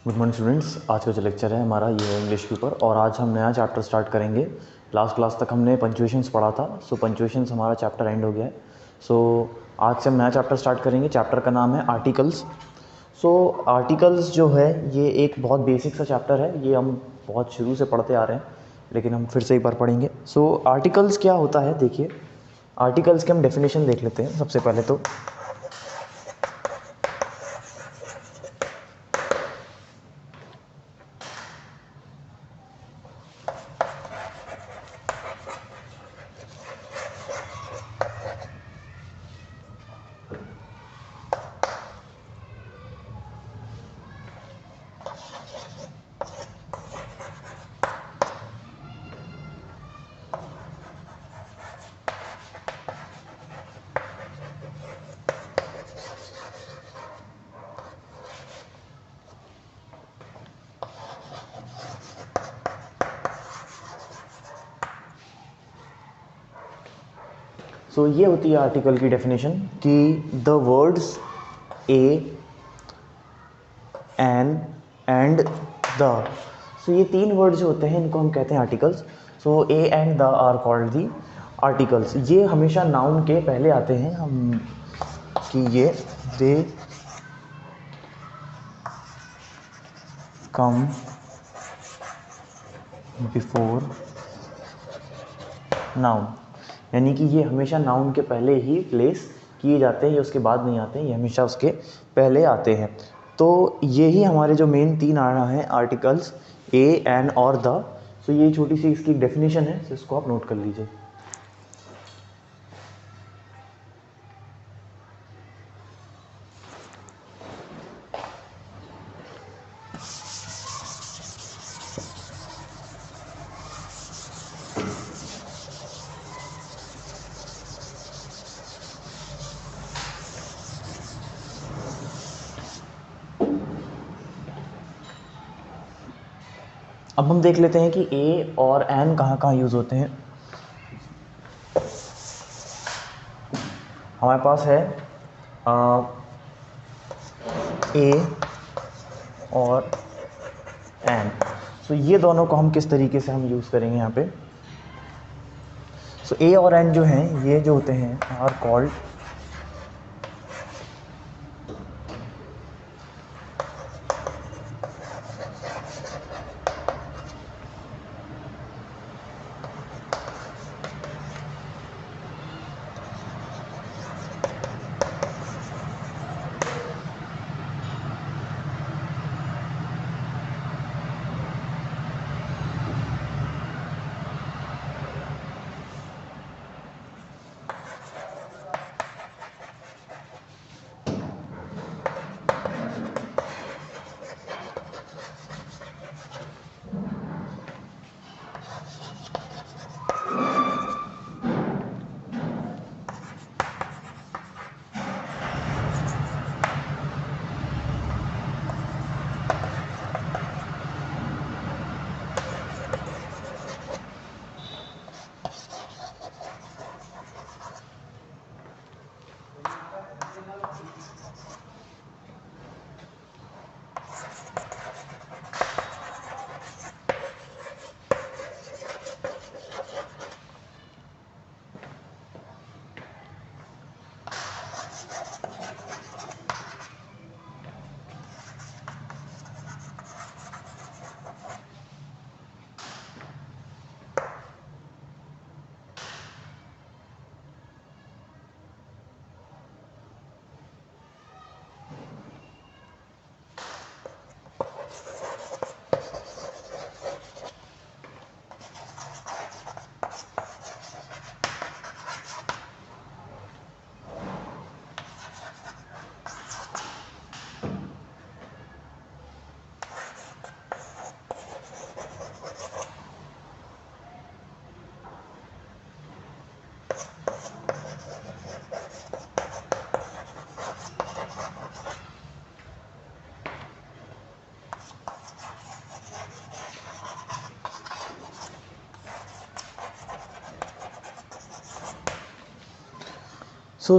Good morning students. आज का जो लेक्चर है हमारा ये है इंग्लिश के ऊपर, और आज हम नया चैप्टर स्टार्ट करेंगे। लास्ट क्लास तक हमने पंक्चुएशंस पढ़ा था, सो पंक्चुएशंस हमारा चैप्टर एंड हो गया है। सो आज से हम नया चैप्टर स्टार्ट करेंगे। चैप्टर का नाम है आर्टिकल्स। सो आर्टिकल्स जो है ये एक बहुत बेसिक सा चैप्टर है, ये हम बहुत शुरू से पढ़ते आ रहे हैं, लेकिन हम फिर से एक बार पढ़ेंगे। सो आर्टिकल्स क्या होता है, देखिए आर्टिकल्स की हम डेफिनेशन देख लेते हैं सबसे पहले तो। सो ये होती है आर्टिकल की डेफिनेशन कि the words a, an and the. So ये तीन वर्ड जो होते हैं इनको हम कहते हैं articles. So a and the are called the articles. ये हमेशा नाउन के पहले आते हैं, हम कि ये दे कम बिफोर नाउन, यानी कि ये हमेशा नाउन के पहले ही प्लेस किए जाते हैं, ये उसके बाद नहीं आते हैं, ये हमेशा उसके पहले आते हैं। तो यही हमारे जो मेन तीन आ रहा है आर्टिकल्स, ए, एन और द। सो ये छोटी सी इसकी डेफिनेशन है, तो इसको आप नोट कर लीजिए। अब हम देख लेते हैं कि ए और एन कहाँ कहाँ यूज़ होते हैं। हमारे पास है ए और एन। सो ये दोनों को हम किस तरीके से हम यूज़ करेंगे यहाँ पे। सो ए और एन जो हैं ये जो होते हैं आर कॉल्ड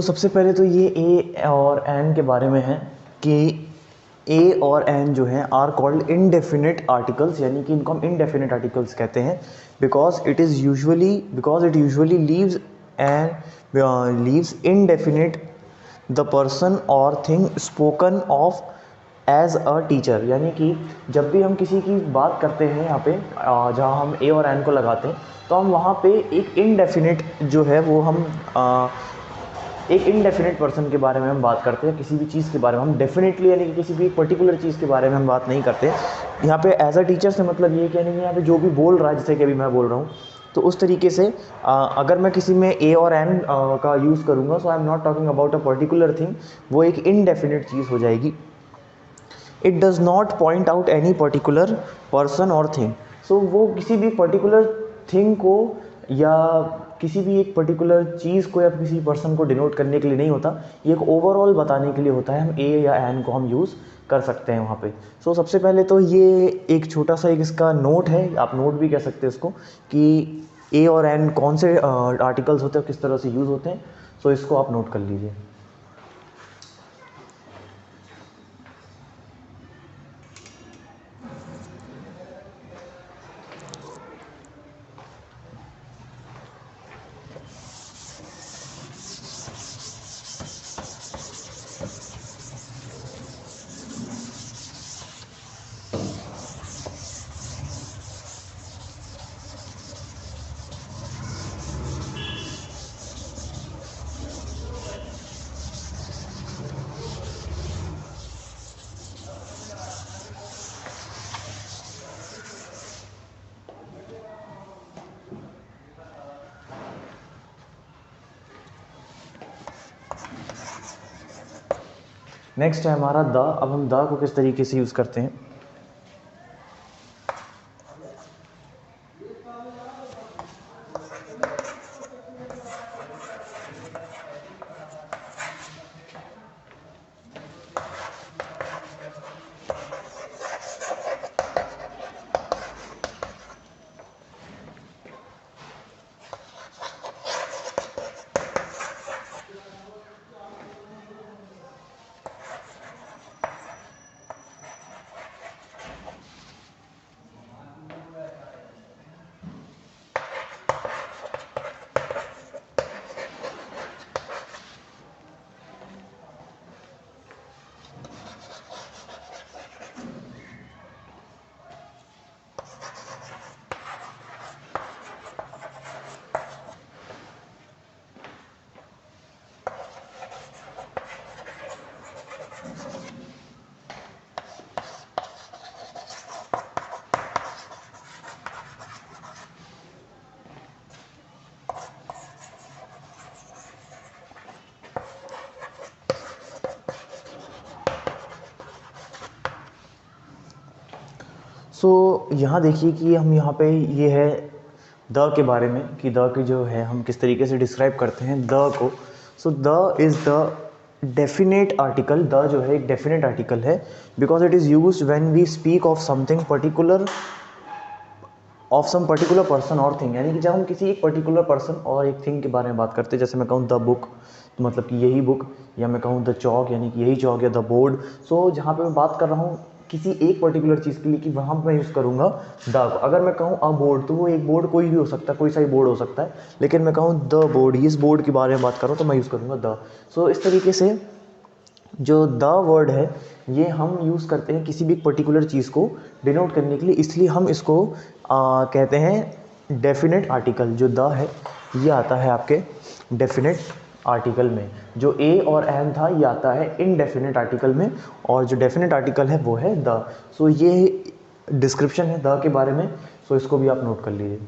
सबसे पहले तो ये ए और एन के बारे में है कि ए और एन जो हैं आर कॉल्ड इनडेफिनिट आर्टिकल्स, यानी कि इनको हम इनडेफिनिट आर्टिकल्स कहते हैं, because it usually leaves indefinite the person और thing spoken of as a teacher. यानी कि जब भी हम किसी की बात करते हैं यहाँ पे जहाँ हम ए और एन को लगाते हैं, तो हम वहाँ पे एक इनडेफिनिट जो है वो हम एक इनडेफिनिट पर्सन के बारे में हम बात करते हैं, किसी भी चीज़ के बारे में हम डेफिनेटली, यानी कि किसी भी पर्टिकुलर चीज़ के बारे में हम बात नहीं करते। यहाँ पे एज अ टीचर से मतलब ये कि यानी कि यहाँ पे जो भी बोल रहा है, जैसे कि अभी मैं बोल रहा हूँ, तो उस तरीके से अगर मैं किसी में ए और एन का यूज़ करूँगा, so I am not talking about a particular thing, वो एक इनडेफिनिट चीज़ हो जाएगी। It does not point out any particular person और थिंग। सो वो किसी भी पर्टिकुलर थिंग को या किसी भी एक पर्टिकुलर चीज़ को या किसी पर्सन को डिनोट करने के लिए नहीं होता, ये एक ओवरऑल बताने के लिए होता है। हम ए या एन को हम यूज़ कर सकते हैं वहाँ पे। सो सबसे पहले तो ये एक छोटा सा एक इसका नोट है, आप नोट भी कह सकते हैं इसको, कि ए और एन कौन से आर्टिकल्स होते हैं, किस तरह से यूज़ होते हैं। सो इसको आप नोट कर लीजिए। नेक्स्ट है हमारा द। अब हम द को किस तरीके से यूज़ करते हैं। सो यहाँ देखिए कि हम यहाँ पे ये है द के बारे में, कि द की जो है हम किस तरीके से डिस्क्राइब करते हैं द को। So the is the definite article. The जो है एक डेफिनेट आर्टिकल है, because it is use when we speak of something particular, of some particular person और थिंग। यानी कि जब हम किसी एक पर्टिकुलर पर्सन और एक थिंग के बारे में बात करते हैं, जैसे मैं कहूँ द बुक, तो मतलब कि यही बुक, या मैं कहूँ द चौक, यानी कि यही चौक, या द बोर्ड। सो जहाँ पे मैं बात कर रहा हूँ किसी एक पर्टिकुलर चीज़ के लिए, कि वहाँ पर मैं यूज़ करूँगा द को। अगर मैं कहूँ अ बोर्ड, तो वो एक बोर्ड कोई भी हो सकता है, कोई सा भी बोर्ड हो सकता है, लेकिन मैं कहूँ द बोर्ड, इस बोर्ड के बारे में बात कर रहा हूँ, तो मैं यूज़ करूँगा द। सो इस तरीके से जो द वर्ड है ये हम यूज़ करते हैं किसी भी पर्टिकुलर चीज़ को डिनोट करने के लिए, इसलिए हम इसको कहते हैं डेफिनेट आर्टिकल। जो द है ये आता है आपके डेफिनेट आर्टिकल में। जो ए और एन था ये आता है इनडेफिनेट आर्टिकल में, और जो डेफिनेट आर्टिकल है वो है द। सो ये डिस्क्रिप्शन है द के बारे में। सो इसको भी आप नोट कर लीजिए।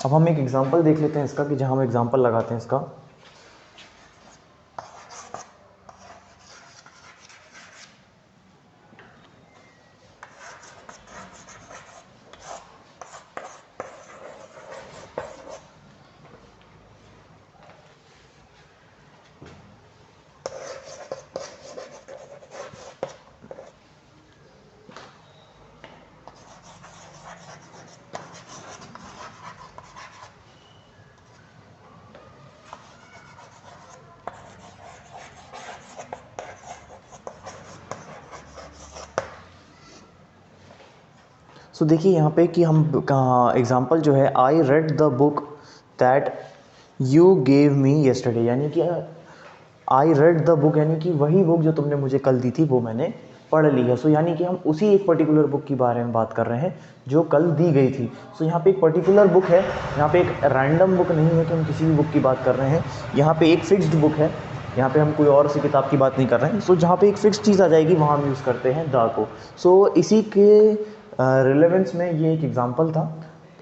अब हम एक एग्जांपल देख लेते हैं इसका, कि जहाँ हम एग्जांपल लगाते हैं इसका। सो देखिए यहाँ पे कि हम एग्जांपल जो है, I read the book that you gave me yesterday, यानी कि आई रेड द बुक यानी कि वही बुक जो तुमने मुझे कल दी थी वो मैंने पढ़ ली है। सो यानी कि हम उसी एक पर्टिकुलर बुक के बारे में बात कर रहे हैं जो कल दी गई थी। सो यहाँ पे एक पर्टिकुलर बुक है, यहाँ पे एक रैंडम बुक नहीं है कि हम किसी भी बुक की बात कर रहे हैं, यहाँ पे एक फिक्स्ड बुक है, यहाँ पे हम कोई और सी किताब की बात नहीं कर रहे हैं। सो जहाँ पे एक फिक्स्ड चीज़ आ जाएगी वहाँ हम यूज़ करते हैं द को। सो इसी के रिलेवेंस में ये एक एग्जांपल था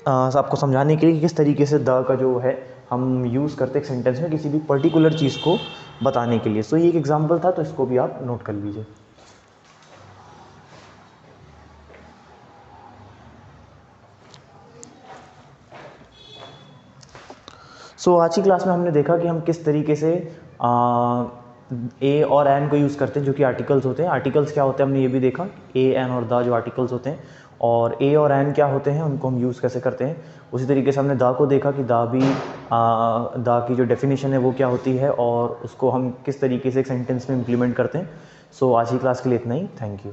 आपको समझाने के लिए कि किस तरीके से द का जो है हम यूज़ करते हैं एक सेंटेंस में किसी भी पर्टिकुलर चीज़ को बताने के लिए। सो ये एक एग्जांपल था, तो इसको भी आप नोट कर लीजिए। सो आज की क्लास में हमने देखा कि हम किस तरीके से ए और एन को यूज़ करते हैं जो कि आर्टिकल्स होते हैं। आर्टिकल्स क्या होते हैं हमने ये भी देखा, ए एन और द जो आर्टिकल्स होते हैं, और ए और एन क्या होते हैं उनको हम यूज़ कैसे करते हैं। उसी तरीके से हमने द को देखा कि द भी द की जो डेफिनेशन है वो क्या होती है और उसको हम किस तरीके से एक सेंटेंस में इम्प्लीमेंट करते हैं। सो आज की क्लास के लिए इतना ही, थैंक यू।